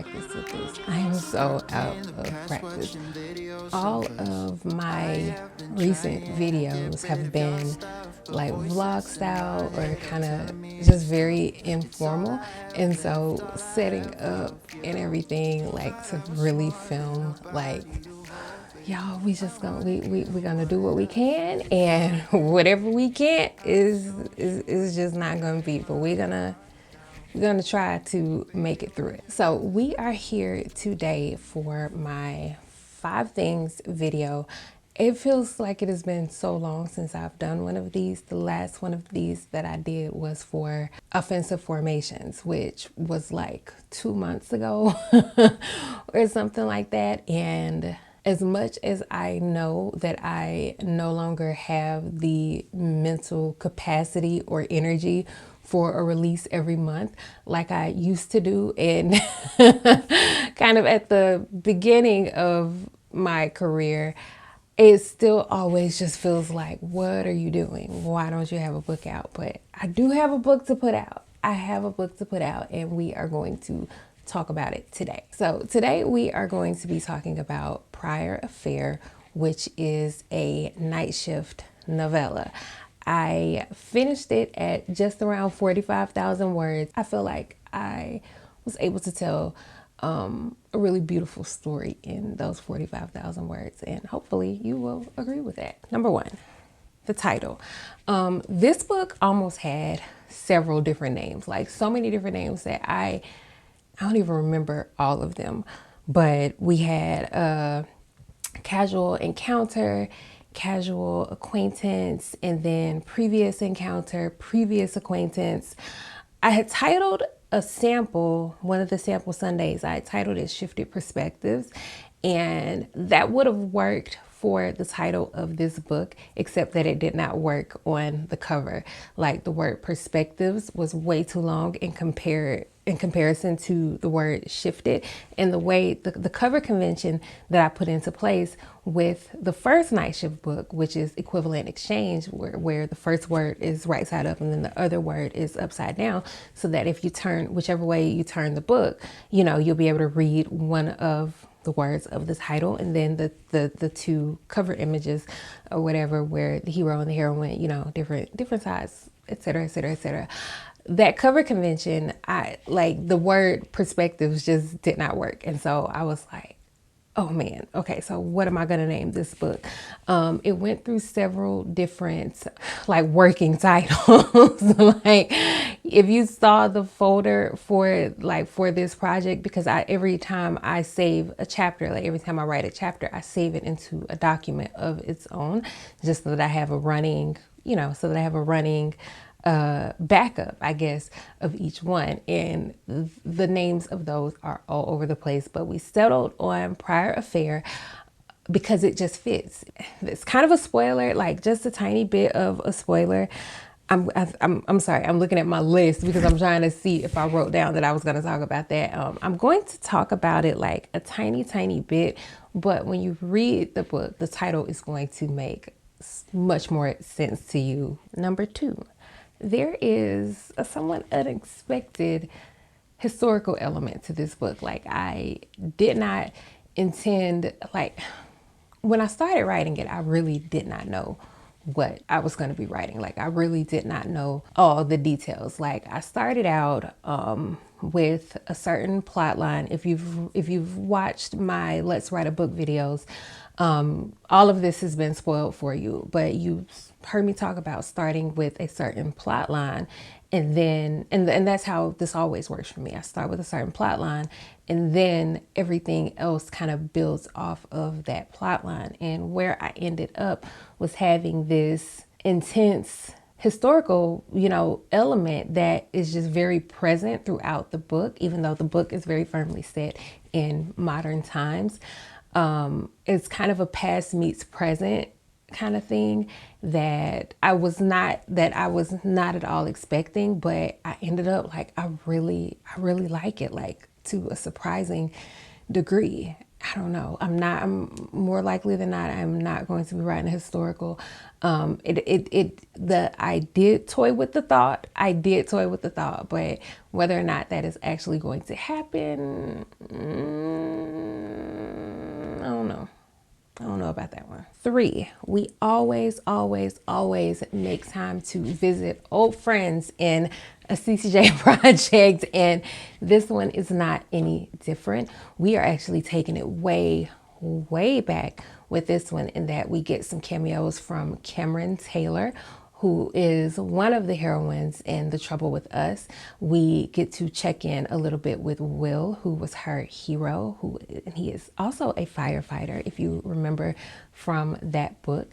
practice with this. I am so out of practice. All of my recent videos have been like vlog style or kind of just very informal. And so setting up and everything like to really film like, y'all, we gonna do what we can, and whatever we can't is just not gonna be, but we're gonna try to make it through it. So we are here today for my 5 things video. It feels like it has been so long since I've done one of these. The last one of these that I did was for offensive formations, which was like 2 months ago or something like that. And as much as I know that I no longer have the mental capacity or energy for a release every month like I used to do, and kind of at the beginning of my career, it still always just feels like, what are you doing? Why don't you have a book out? But I do have a book to put out. I have a book to put out, and we are going to talk about it today. So today we are going to be talking about Prior Affair, which is a night shift novella. I finished it at just around 45,000 words. I feel like I was able to tell a really beautiful story in those 45,000 words, and hopefully you will agree with that. Number one, the title. This book almost had several different names, like so many different names that I don't even remember all of them, but we had a casual encounter, casual acquaintance, and then previous encounter, previous acquaintance. I had titled a sample, one of the sample Sundays, I titled it Shifted Perspectives, and that would have worked for the title of this book, except that it did not work on the cover. Like, the word perspectives was way too long in comparison to the word shifted, and the way the cover convention that I put into place with the first night shift book, which is equivalent exchange, where the first word is right side up and then the other word is upside down, so that if you turn whichever way you turn the book, you know, you'll be able to read one of the words of the title and then the two cover images or whatever, where the hero and the heroine, you know, different sides, etc., etc., etc. That cover convention, I like the word perspectives just did not work. And so I was like, oh man, okay, so what am I gonna name this book? It went through several different like working titles. Like, if you saw the folder for this project, because every time I save a chapter, like every time I write a chapter, I save it into a document of its own, just so that I have a running, backup, I guess, of each one. And the names of those are all over the place, but we settled on Prior Affair because it just fits. It's kind of a spoiler, like just a tiny bit of a spoiler. I'm sorry, I'm looking at my list because I'm trying to see if I wrote down that I was going to talk about that. I'm going to talk about it like a tiny bit, but when you read the book, the title is going to make much more sense to you. Number 2, there is a somewhat unexpected historical element to this book. Like, I did not intend, like, when I started writing it, I really did not know what I was going to be writing. Like, I really did not know all the details. Like, I started out with a certain plot line. If you've watched my Let's Write a Book videos, all of this has been spoiled for you, but you heard me talk about starting with a certain plot line, and then and that's how this always works for me. I start with a certain plot line, and then everything else kind of builds off of that plot line. And where I ended up was having this intense historical, element that is just very present throughout the book, even though the book is very firmly set in modern times. It's kind of a past meets present kind of thing that I was not at all expecting, but I ended up like, I really like it, like, to a surprising degree. I don't know. I'm more likely than not, I'm not going to be writing a historical. I did toy with the thought. But whether or not that is actually going to happen, I don't know. I don't know about that one. 3, we always, always, always make time to visit old friends in a CCJ project, and this one is not any different. We are actually taking it way, way back with this one, in that we get some cameos from Cameron Taylor, who is one of the heroines in The Trouble with Us. We get to check in a little bit with Will, who was her hero, and he is also a firefighter, if you remember from that book.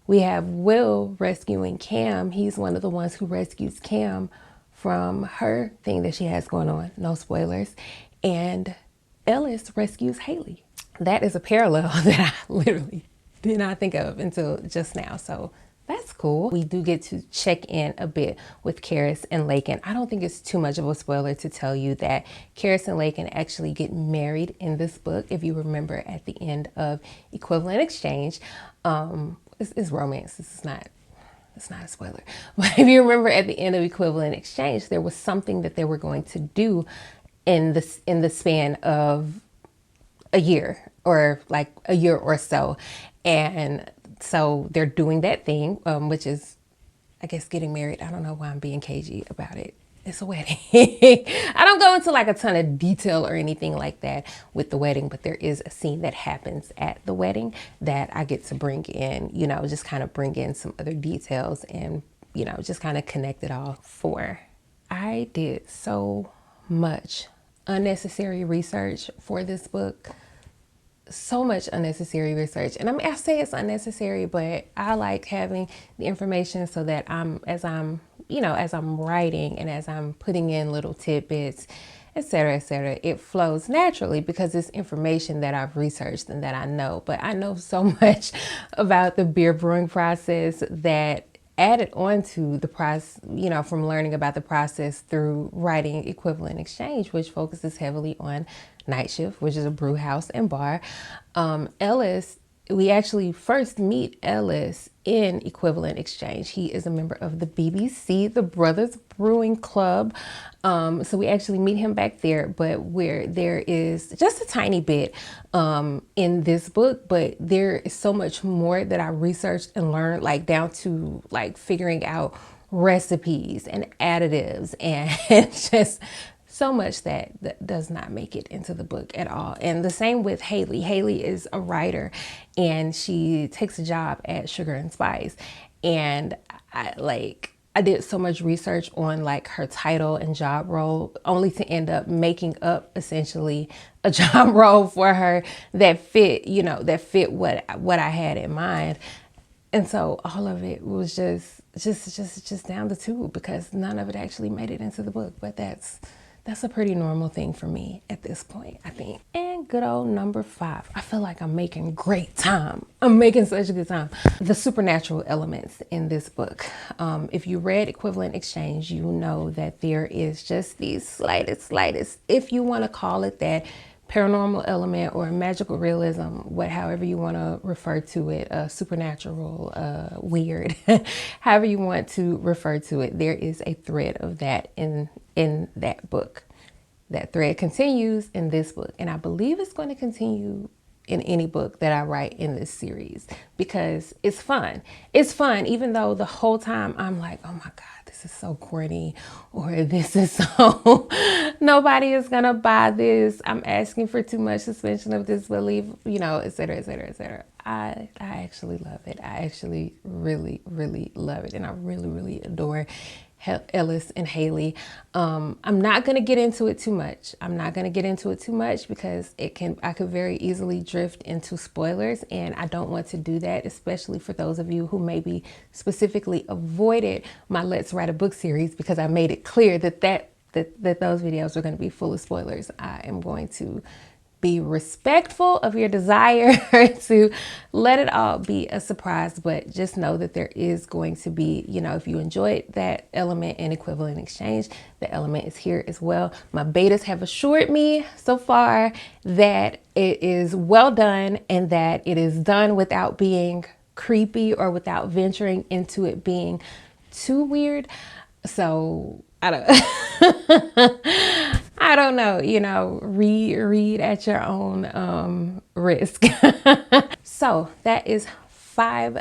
We have Will rescuing Cam. He's one of the ones who rescues Cam from her thing that she has going on. No spoilers. And Ellis rescues Haley. That is a parallel that I literally did not think of until just now. So that's cool. We do get to check in a bit with Karis and Laken. I don't think it's too much of a spoiler to tell you that Karis and Laken actually get married in this book. If you remember at the end of Equivalent Exchange, it's romance. It's not a spoiler. But if you remember at the end of Equivalent Exchange, there was something that they were going to do in the span of a year, or like a year or so. And so they're doing that thing, which is, I guess, getting married. I don't know why I'm being cagey about it. It's a wedding. I don't go into like a ton of detail or anything like that with the wedding, but there is a scene that happens at the wedding that I get to bring in, just kind of bring in some other details and, just kind of connect it all. 4, I did so much unnecessary research for this book. So much unnecessary research. And I say it's unnecessary, but I like having the information so that as I'm writing and as I'm putting in little tidbits, etc., it flows naturally because it's information that I've researched and that I know. But I know so much about the beer brewing process that added on to the process, from learning about the process through writing Equivalent Exchange, which focuses heavily on Night Shift, which is a brew house and bar. Ellis, we actually first meet Ellis in Equivalent Exchange. He is a member of the BBC, the Brothers Brewing Club. So we actually meet him back there, but where there is just a tiny bit in this book, but there is so much more that I researched and learned, like down to like figuring out recipes and additives and just so much that does not make it into the book at all. And the same with Haley. Haley is a writer and she takes a job at Sugar and Spice. And I did so much research on like her title and job role, only to end up making up essentially a job role for her that fit, what I had in mind. And so all of it was just down the tube because none of it actually made it into the book. But that's a pretty normal thing for me at this point, I think. And good old number 5. I feel like I'm making great time. I'm making such a good time. The supernatural elements in this book. If you read Equivalent Exchange, you know that there is just the slightest, if you want to call it that, paranormal element or magical realism, however you want to refer to it, supernatural, weird, however you want to refer to it, there is a thread of that in that book. That thread continues in this book, and I believe it's going to continue in any book that I write in this series because it's fun. It's fun, even though the whole time I'm like, oh my God, this is so corny, or this is so, nobody is gonna buy this. I'm asking for too much suspension of disbelief, etc., etc., etc. I actually love it. I actually really, really love it. And I really, really adore Ellis and Haley. I'm not going to get into it too much. Because I could very easily drift into spoilers, and I don't want to do that, especially for those of you who maybe specifically avoided my Let's Write a Book series because I made it clear that those videos are going to be full of spoilers. I am going to be respectful of your desire to let it all be a surprise, but just know that there is going to be, you know, if you enjoyed that element in equivalent exchange, the element is here as well. My betas have assured me so far that it is well done and that it is done without being creepy or without venturing into it being too weird. So I don't I don't know, you know, read at your own risk. So that is 5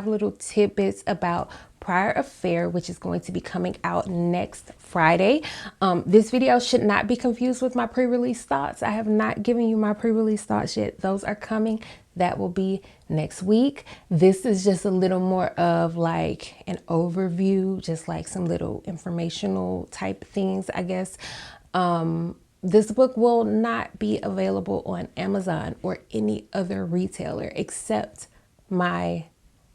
little tidbits about Prior Affair, which is going to be coming out next Friday. This video should not be confused with my pre-release thoughts. I have not given you my pre-release thoughts yet. Those are coming. That will be next week. This is just a little more of like an overview, just like some little informational type things, I guess. This book will not be available on Amazon or any other retailer except my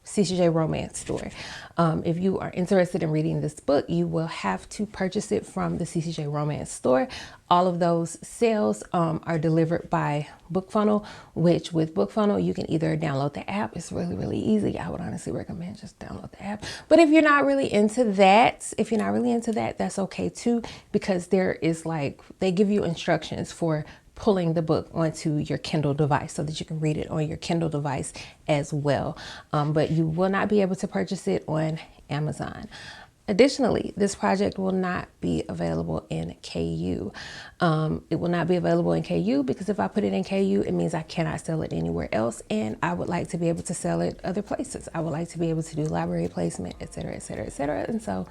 CCJ Romance store. If you are interested in reading this book, you will have to purchase it from the CCJ Romance store. All of those sales are delivered by BookFunnel, which with BookFunnel, you can either download the app. It's really, really easy. I would honestly recommend just download the app. But if you're not really into that, that's okay too, because there is like, they give you instructions for pulling the book onto your Kindle device so that you can read it on your Kindle device as well. But you will not be able to purchase it on Amazon. Additionally, this project will not be available in KU. It will not be available in KU because if I put it in KU, it means I cannot sell it anywhere else. And I would like to be able to sell it other places. I would like to be able to do library placement, etc., etc., etc. And so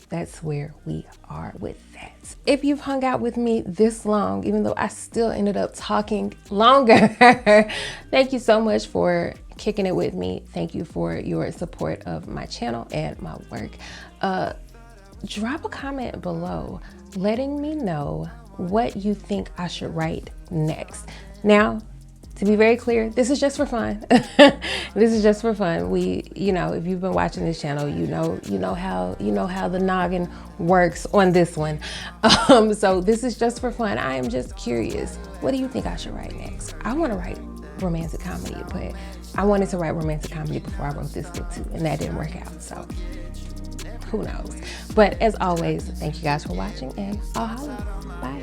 that's where we are with that. If you've hung out with me this long, even though I still ended up talking longer, thank you so much for kicking it with me. Thank you for your support of my channel and my work. Drop a comment below letting me know what you think I should write next. Now, to be very clear, this is just for fun. This is just for fun. You know, if you've been watching this channel, you know how the noggin works on this one. So this is just for fun. I am just curious. What do you think I should write next? I want to write romantic comedy, but I wanted to write romantic comedy before I wrote this book too, and that didn't work out. So who knows? But as always, thank you guys for watching, and I'll holla. Bye.